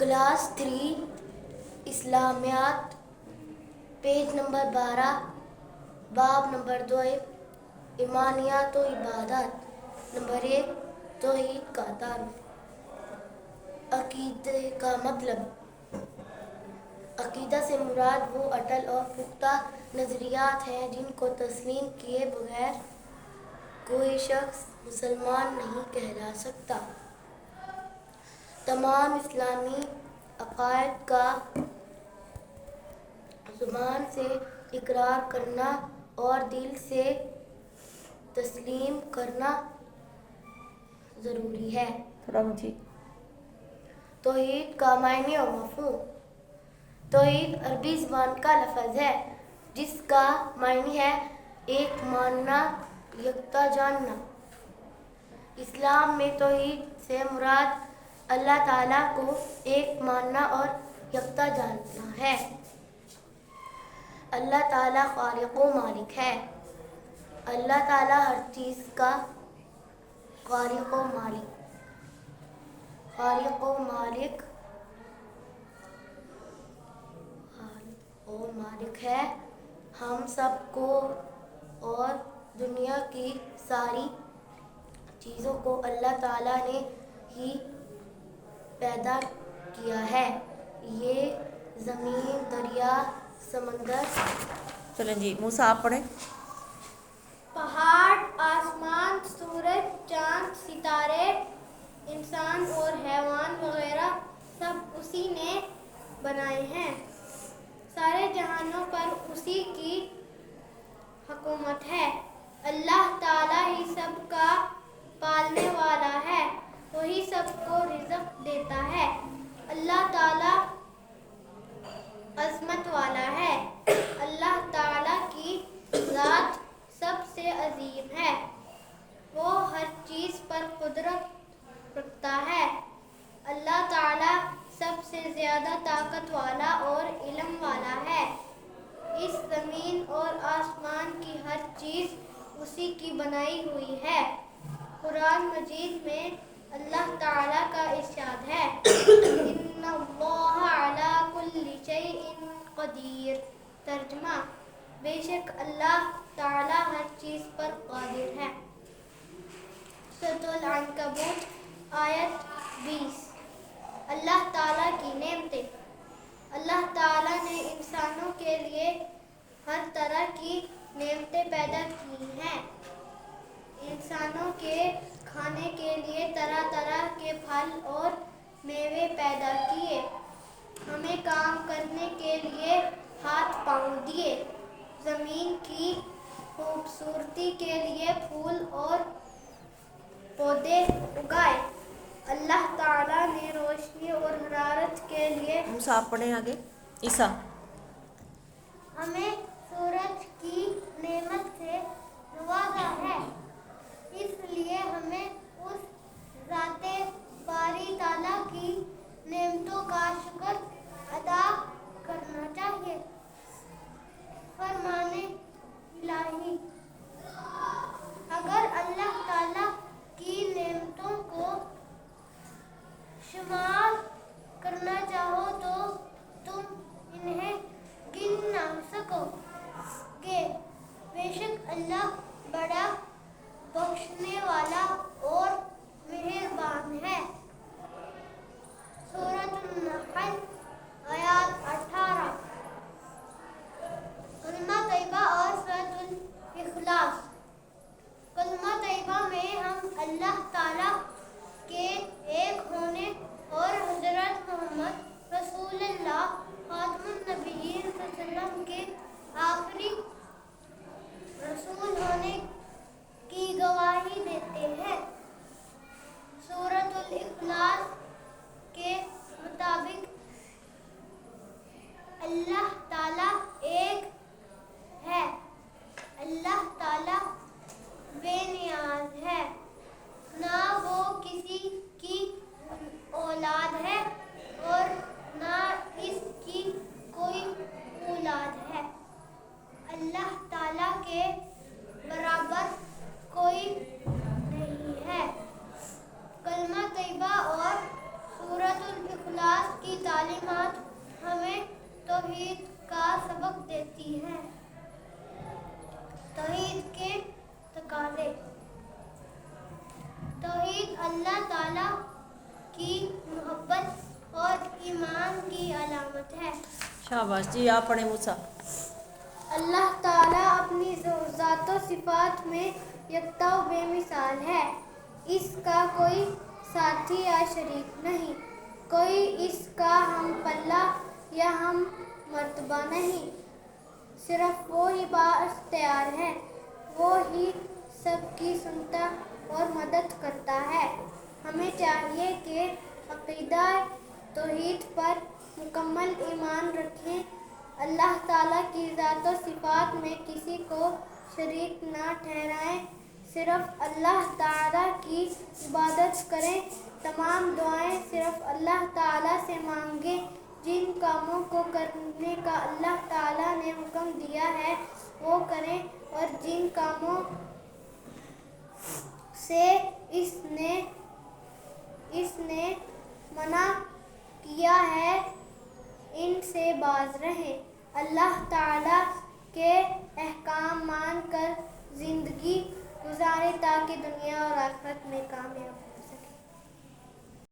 Class 3 اسلامیات، page number 12، باب number 2، ایمانیات و عبادات نمبر 1، توحید کا تعارف۔ عقیدے کا مطلب۔ عقیدہ سے مراد وہ اٹل اور پختہ نظریات ہیں جن کو تسلیم کیے بغیر کوئی شخص مسلمان نہیں کہلا سکتا۔ تمام اسلامی عقائد کا زبان سے اقرار کرنا اور دل سے تسلیم کرنا ضروری ہے۔ توحید کا معنی اور مفہوم۔ توحید عربی زبان کا لفظ ہے جس کا معنی ہے ایک ماننا، یکتا جاننا۔ اسلام میں توحید سے مراد اللہ تعالیٰ کو ایک ماننا اور یکتا جاننا ہے۔ اللہ تعالیٰ خالق و مالک ہے۔ اللہ تعالیٰ ہر چیز کا خالق و مالک ہے۔ ہم سب کو اور دنیا کی ساری چیزوں کو اللہ تعالیٰ نے ہی پیدا کیا ہے۔ یہ زمین، دریا، سمندر، چلیں جی موسیٰ آپ پڑھیں۔ پہاڑ، آسمان، سورج، چاند، ستارے، انسان اور حیوان وغیرہ سب اسی نے بنائے ہیں۔ سارے جہانوں پر اسی کی حکومت ہے۔ اللہ تعالیٰ ہی سب کا پالنے والا ہے، وہی سب کو رزق دیتا ہے۔ اللہ تعالیٰ عظمت والا ہے۔ اللہ تعالیٰ کی ذات سب سے عظیم ہے۔ وہ ہر چیز پر قدرت رکھتا ہے۔ اللہ تعالیٰ سب سے زیادہ طاقت والا اور علم والا ہے۔ اس زمین اور آسمان کی ہر چیز اسی کی بنائی ہوئی ہے۔ قرآن مجید میں اللہ تعالیٰ کا ارشاد ہے اِنَّ اللَّهَ عَلَىٰ كُلِّ شَيْءٍ قدیر۔ ترجمہ: بے شک اللہ تعالیٰ ہر چیز پر قادر ہے۔ سورۃ العنکبوت آیت 20۔ اللہ تعالیٰ کی نعمتیں۔ اللہ تعالیٰ نے انسانوں کے لیے ہر طرح کی نعمتیں پیدا کی ہیں۔ انسانوں کے کھانے کے لیے طرح طرح کے پھل اور میوے پیدا کیے، ہمیں کام کرنے کے لیے ہاتھ پاؤں دیے، زمین کی خوبصورتی کے لیے پھول اور پودے اگائے۔ اللہ تعالیٰ نے روشنی اور حرارت کے لیے موسیٰ آپ پڑھیں آگے۔ عیسیٰ۔ ہمیں سورج کی نعمت سے نوازا ہے، اس لیے ہمیں اس ذات باری تعالیٰ کی نعمتوں کا شکر ادا کرنا چاہیے۔ فرمان الہی۔ اگر اللہ تعالیٰ کی نعمتوں کو شمار کرنا چاہو تو تم انہیں گن نہ سکو گے۔ بے شک اللہ بڑا بخشنے والا اور مہربان ہے۔ سورۃ النحل آیات 18۔ کلمہ طیبہ اور سورۃ الاخلاص۔ کلمہ طیبہ میں ہم اللہ تعالیٰ کے ایک ہونے اور حضرت محمد رسول اللہ خاتم النبیین صلی اللہ علیہ وسلم کے آخری رسول ہونے کی گواہی دیتے ہیں۔ سورۃ الاخلاص کے مطابق اللہ تعالیٰ ایک ہے۔ اللہ تعالیٰ بے نیاز ہے، نہ وہ کسی کی اولاد ہے اور نہ اس کی کوئی اولاد ہے۔ اللہ تعالیٰ کے برابر کوئی نہیں ہے۔ کلمہ طیبہ اور سورۃ الاخلاص کی توحید کا سبق دیتی ہے۔ توحید کے تقاضے۔ توحید اللہ تعالیٰ کی محبت اور ایمان کی علامت ہے۔ شاباش جی، آپ پڑھیں موسیٰ۔ اللہ تعالیٰ اپنی ذات و صفات میں یکتا و بے مثال ہے۔ اس کا کوئی ساتھی یا شریک نہیں، کوئی اس کا ہم پلہ یا ہم مرتبہ نہیں۔ صرف وہی بااختیار ہے، وہی سب کی سنتا اور مدد کرتا ہے۔ ہمیں چاہیے کہ عقیدہ توحید پر مکمل ایمان رکھیں، اللہ تعالیٰ کی ذات و صفات میں کسی کو شریک نہ ٹھہرائیں، صرف اللہ تعالیٰ کی عبادت کریں، تمام دعائیں صرف اللہ تعالیٰ سے مانگیں، جن کاموں کو کرنے کا اللہ تعالیٰ نے حکم دیا ہے وہ کریں، اور جن کاموں سے اس نے منع کیا ہے ان سے باز رہیں۔ اللہ تعالیٰ کے احکام مان کر زندگی گزاریں تاکہ دنیا اور آخرت میں کامیاب ہوں۔